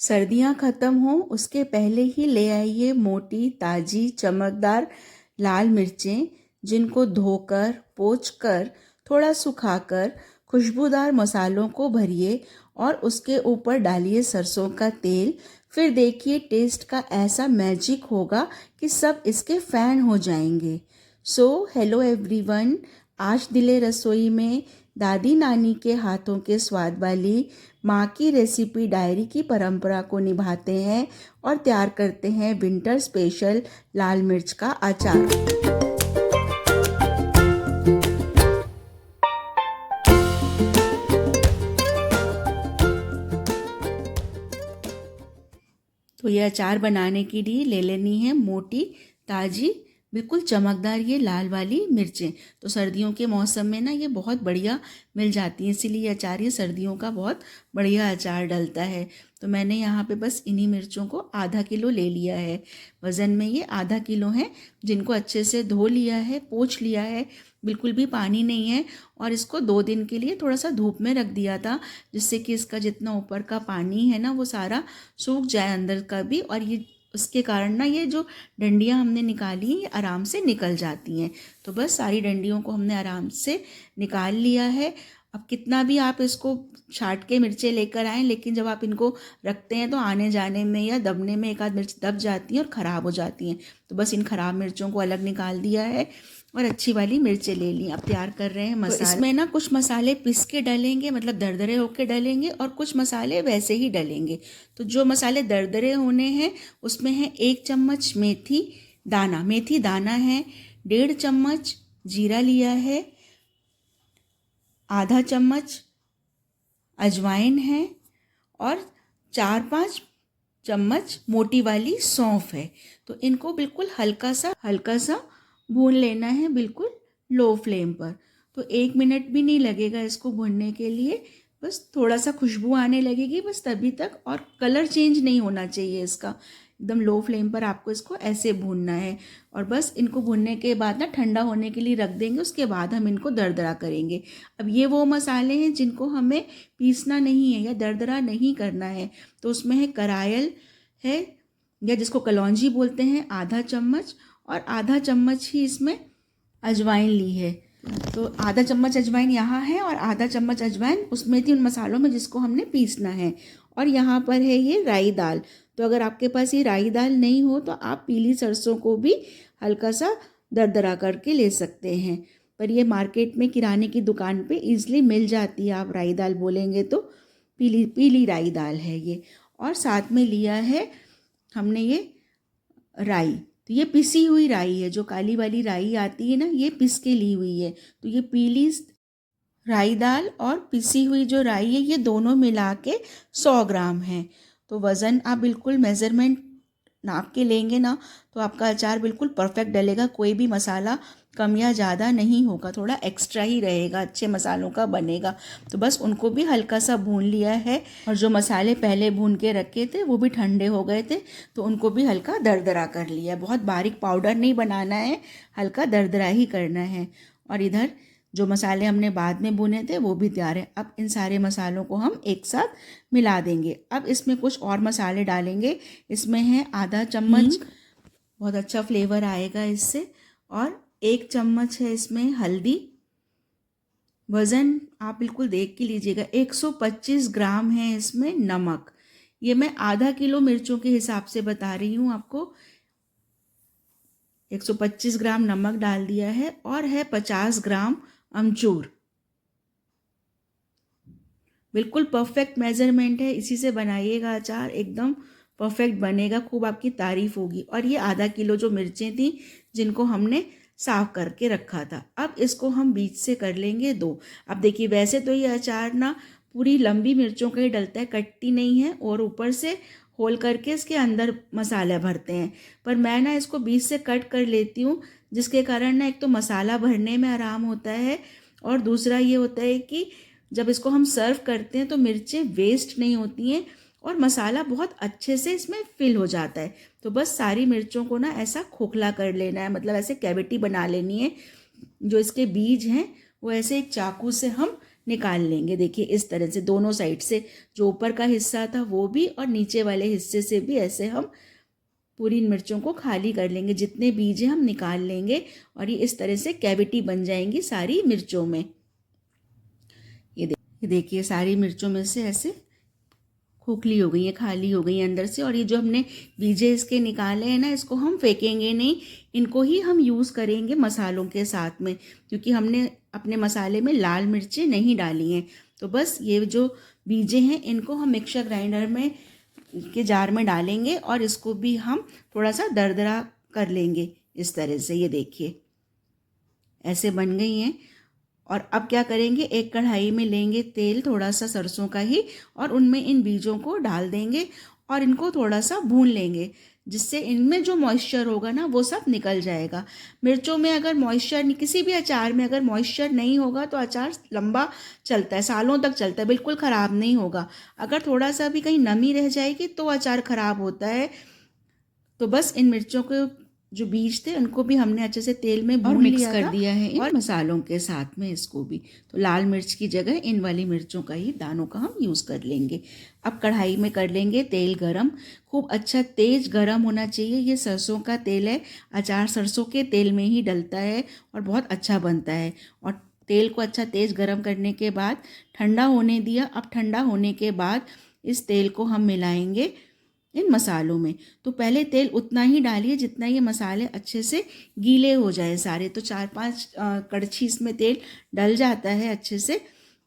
सर्दियाँ ख़त्म हों उसके पहले ही ले आइए मोटी ताज़ी चमकदार लाल मिर्चें, जिनको धोकर पोंछकर थोड़ा सुखाकर खुशबूदार मसालों को भरिए और उसके ऊपर डालिए सरसों का तेल। फिर देखिए टेस्ट का ऐसा मैजिक होगा कि सब इसके फ़ैन हो जाएंगे। हेलो एवरीवन, आज दिले रसोई में दादी नानी के हाथों के स्वाद वाली माँ की रेसिपी डायरी की परंपरा को निभाते हैं और तैयार करते हैं विंटर स्पेशल लाल मिर्च का अचार। तो ये अचार बनाने के लिए ले लेनी है मोटी ताज़ी बिल्कुल चमकदार ये लाल वाली मिर्चें। तो सर्दियों के मौसम में ना ये बहुत बढ़िया मिल जाती हैं, इसीलिए ये अचार ये सर्दियों का बहुत बढ़िया अचार डलता है। तो मैंने यहाँ पे बस इन्हीं मिर्चों को आधा किलो ले लिया है। वज़न में ये आधा किलो है, जिनको अच्छे से धो लिया है, पोंछ लिया है, बिल्कुल भी पानी नहीं है। और इसको 2 दिन के लिए थोड़ा सा धूप में रख दिया था, जिससे कि इसका जितना ऊपर का पानी है ना वो सारा सूख जाए अंदर का भी, और ये उसके कारण ना ये जो डंडियाँ हमने निकाली हैं ये आराम से निकल जाती हैं। तो बस सारी डंडियों को हमने आराम से निकाल लिया है। अब कितना भी आप इसको छाट के मिर्चें लेकर आएँ, लेकिन जब आप इनको रखते हैं तो आने जाने में या दबने में एक आध मिर्च दब जाती हैं और ख़राब हो जाती हैं। तो बस इन ख़राब मिर्चों को अलग निकाल दिया है और अच्छी वाली मिर्चें ले ली। अब तैयार कर रहे हैं मसाला। तो इसमें ना कुछ मसाले पिस के डलेंगे, मतलब दरदरे होके डलेंगे, और कुछ मसाले वैसे ही डलेंगे। तो जो मसाले दरदरे होने हैं उसमें है 1 चम्मच मेथी दाना है, 1.5 चम्मच जीरा लिया है, आधा चम्मच अजवाइन है और 4-5 चम्मच मोटी वाली सौंफ है। तो इनको बिल्कुल हल्का सा भून लेना है, बिल्कुल लो फ्लेम पर। तो 1 मिनट भी नहीं लगेगा इसको भूनने के लिए, बस थोड़ा सा खुशबू आने लगेगी बस तभी तक, और कलर चेंज नहीं होना चाहिए इसका। एकदम लो फ्लेम पर आपको इसको ऐसे भूनना है। और बस इनको भूनने के बाद ना ठंडा होने के लिए रख देंगे, उसके बाद हम इनको दरदरा करेंगे। अब ये वो मसाले हैं जिनको हमें पीसना नहीं है या दरदरा नहीं करना है। तो उसमें है करायल है, या जिसको कलौंजी बोलते हैं, आधा चम्मच, और आधा चम्मच ही इसमें अजवाइन ली है। तो आधा चम्मच अजवाइन यहाँ है और आधा चम्मच अजवाइन उसमें थी, उन मसालों में जिसको हमने पीसना है। और यहाँ पर है ये राई दाल। तो अगर आपके पास ये राई दाल नहीं हो तो आप पीली सरसों को भी हल्का सा दरदरा करके ले सकते हैं, पर ये मार्केट में किराने की दुकान पे ईजिली मिल जाती है। आप राई दाल बोलेंगे तो पीली राई दाल है ये। और साथ में लिया है हमने ये राई। तो ये पिसी हुई राई है, जो काली वाली राई आती है ना, ये पिस के ली हुई है। तो ये पीली राई दाल और पिसी हुई जो राई है ये दोनों मिला के 100 ग्राम है। तो वज़न आप बिल्कुल मेज़रमेंट नाप के लेंगे ना तो आपका अचार बिल्कुल परफेक्ट डलेगा, कोई भी मसाला कम या ज़्यादा नहीं होगा, थोड़ा एक्स्ट्रा ही रहेगा, अच्छे मसालों का बनेगा। तो बस उनको भी हल्का सा भून लिया है, और जो मसाले पहले भून के रखे थे वो भी ठंडे हो गए थे, तो उनको भी हल्का दरदरा कर लिया। बहुत बारीक पाउडर नहीं बनाना है, हल्का दरदरा ही करना है। और इधर जो मसाले हमने बाद में भुने थे वो भी तैयार है। अब इन सारे मसालों को हम एक साथ मिला देंगे। अब इसमें कुछ और मसाले डालेंगे। इसमें है आधा चम्मच, बहुत अच्छा फ्लेवर आएगा इससे, और 1 चम्मच है इसमें हल्दी। वज़न आप बिल्कुल देख के लीजिएगा। 125 ग्राम है इसमें नमक। ये मैं आधा किलो मिर्चों के हिसाब से बता रही हूँ आपको। 125 ग्राम नमक डाल दिया है, और है 50 ग्राम अमचूर। बिल्कुल परफेक्ट मेजरमेंट है, इसी से बनाइएगा अचार, एकदम परफेक्ट बनेगा, खूब आपकी तारीफ होगी। और ये आधा किलो जो मिर्चें थी जिनको हमने साफ करके रखा था, अब इसको हम बीच से कर लेंगे 2। अब देखिए वैसे तो ये अचार ना पूरी लंबी मिर्चों का ही डलता है, कटती नहीं है, और ऊपर से होल करके इसके अंदर मसाला भरते हैं। पर मैं ना इसको बीच से कट कर लेती हूँ, जिसके कारण ना एक तो मसाला भरने में आराम होता है, और दूसरा ये होता है कि जब इसको हम सर्व करते हैं तो मिर्चें वेस्ट नहीं होती हैं और मसाला बहुत अच्छे से इसमें फिल हो जाता है। तो बस सारी मिर्चों को ना ऐसा खोखला कर लेना है, मतलब ऐसे कैविटी बना लेनी है। जो इसके बीज हैं वो ऐसे एक चाकू से हम निकाल लेंगे। देखिए इस तरह से दोनों साइड से, जो ऊपर का हिस्सा था वो भी और नीचे वाले हिस्से से भी ऐसे हम पूरी इन मिर्चों को खाली कर लेंगे। जितने बीज हैं हम निकाल लेंगे और ये इस तरह से कैविटी बन जाएंगी सारी मिर्चों में। ये देखिए सारी मिर्चों में से ऐसे खोखली हो गई है, खाली हो गई है अंदर से। और ये जो हमने बीजे इसके निकाले हैं ना, इसको हम फेंकेंगे नहीं, इनको ही हम यूज़ करेंगे मसालों के साथ में, क्योंकि हमने अपने मसाले में लाल मिर्चें नहीं डाली हैं। तो बस ये जो बीजे हैं इनको हम मिक्सर ग्राइंडर में के जार में डालेंगे और इसको भी हम थोड़ा सा दरदरा कर लेंगे इस तरह से। ये देखिए ऐसे बन गई हैं। और अब क्या करेंगे, एक कढ़ाई में लेंगे तेल, थोड़ा सा सरसों का ही, और उनमें इन बीजों को डाल देंगे और इनको थोड़ा सा भून लेंगे, जिससे इनमें जो मॉइस्चर होगा ना वो सब निकल जाएगा। मिर्चों में अगर मॉइस्चर, किसी भी अचार में अगर मॉइस्चर नहीं होगा तो अचार लंबा चलता है, सालों तक चलता है, बिल्कुल ख़राब नहीं होगा। अगर थोड़ा सा भी कहीं नमी रह जाएगी तो अचार ख़राब होता है। तो बस इन मिर्चों के जो बीज थे उनको भी हमने अच्छे से तेल में भून मिक्स कर दिया है और मसालों के साथ में इसको भी। तो लाल मिर्च की जगह इन वाली मिर्चों का ही दानों का हम यूज़ कर लेंगे। अब कढ़ाई में कर लेंगे तेल गरम, खूब अच्छा तेज गरम होना चाहिए। ये सरसों का तेल है, अचार सरसों के तेल में ही डलता है और बहुत अच्छा बनता है। और तेल को अच्छा तेज गरम करने के बाद ठंडा होने दिया। अब ठंडा होने के बाद इस तेल को हम मिलाएंगे इन मसालों में। तो पहले तेल उतना ही डालिए जितना ये मसाले अच्छे से गीले हो जाए सारे। तो 4-5 कड़छी इसमें तेल डल जाता है अच्छे से।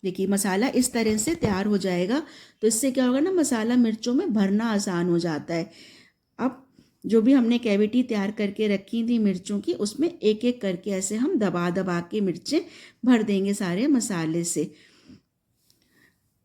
देखिए मसाला इस तरह से तैयार हो जाएगा। तो इससे क्या होगा ना, मसाला मिर्चों में भरना आसान हो जाता है। अब जो भी हमने कैविटी तैयार करके रखी थी मिर्चों की, उसमें एक एक करके ऐसे हम दबा दबा के मिर्चें भर देंगे सारे मसाले से।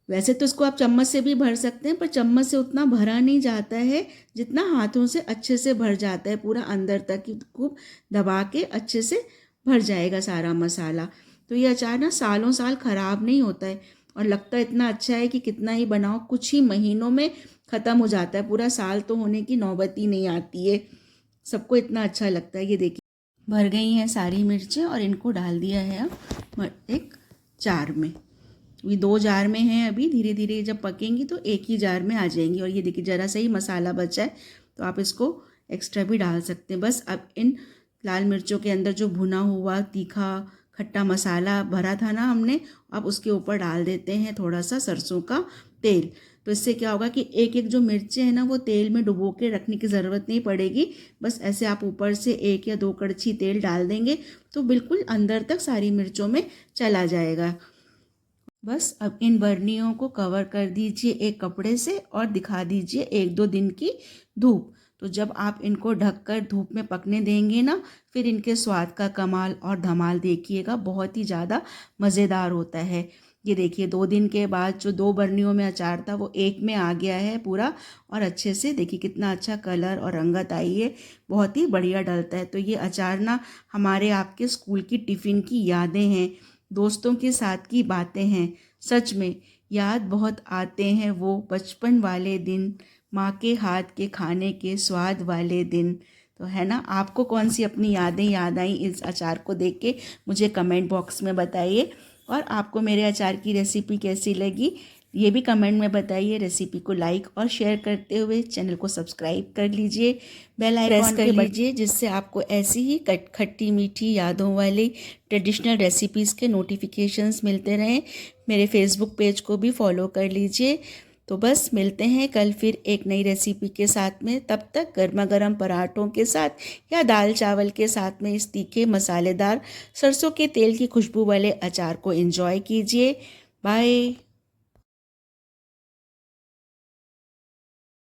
वैसे तो इसको आप चम्मच से भी भर सकते हैं, पर चम्मच से उतना भरा नहीं जाता है जितना हाथों से अच्छे से भर जाता है, पूरा अंदर तक खूब दबा के अच्छे से भर जाएगा सारा मसाला। तो ये अचार ना सालों साल ख़राब नहीं होता है और लगता इतना अच्छा है कि कितना ही बनाओ कुछ ही महीनों में ख़त्म हो जाता है। पूरा साल तो होने की नौबत ही नहीं आती है, सबको इतना अच्छा लगता है। ये देखिए भर गई हैं सारी मिर्चें और इनको डाल दिया है अब एक जार में। ये 2 जार में हैं अभी, धीरे धीरे जब पकेंगी तो एक ही जार में आ जाएंगी। और ये देखिए ज़रा सा ही मसाला बचा है तो आप इसको एक्स्ट्रा भी डाल सकते हैं। बस अब इन लाल मिर्चों के अंदर जो भुना हुआ तीखा खट्टा मसाला भरा था ना हमने, अब उसके ऊपर डाल देते हैं थोड़ा सा सरसों का तेल। तो इससे क्या होगा कि एक एक जो मिर्चें हैं ना वो तेल में डुबो के रखने की ज़रूरत नहीं पड़ेगी। बस ऐसे आप ऊपर से 1 या 2 कड़छी तेल डाल देंगे तो बिल्कुल अंदर तक सारी मिर्चों में चला जाएगा। बस अब इन बर्नियों को कवर कर दीजिए एक कपड़े से और दिखा दीजिए 1-2 दिन की धूप। तो जब आप इनको ढककर धूप में पकने देंगे ना, फिर इनके स्वाद का कमाल और धमाल देखिएगा, बहुत ही ज़्यादा मज़ेदार होता है। ये देखिए 2 दिन के बाद जो 2 बर्नियों में अचार था वो एक में आ गया है पूरा, और अच्छे से देखिए कितना अच्छा कलर और रंगत आई है, बहुत ही बढ़िया डलता है। तो ये अचार ना हमारे आपके स्कूल की टिफ़िन की यादें हैं, दोस्तों के साथ की बातें हैं। सच में याद बहुत आते हैं वो बचपन वाले दिन, माँ के हाथ के खाने के स्वाद वाले दिन। तो है ना, आपको कौन सी अपनी यादें याद आई इस अचार को देख के, मुझे कमेंट बॉक्स में बताइए। और आपको मेरे अचार की रेसिपी कैसी लगी ये भी कमेंट में बताइए। रेसिपी को लाइक और शेयर करते हुए चैनल को सब्सक्राइब कर लीजिए, बेल आइकॉन कर लीजिए, जिससे आपको ऐसी ही खट्टी मीठी यादों वाली ट्रेडिशनल रेसिपीज़ के नोटिफिकेशंस मिलते रहें। मेरे फेसबुक पेज को भी फॉलो कर लीजिए। तो बस मिलते हैं कल फिर एक नई रेसिपी के साथ में। तब तक गर्मा गर्म पराठों के साथ या दाल चावल के साथ में इस तीखे मसालेदार सरसों के तेल की खुशबू वाले अचार को एंजॉय कीजिए। बाय।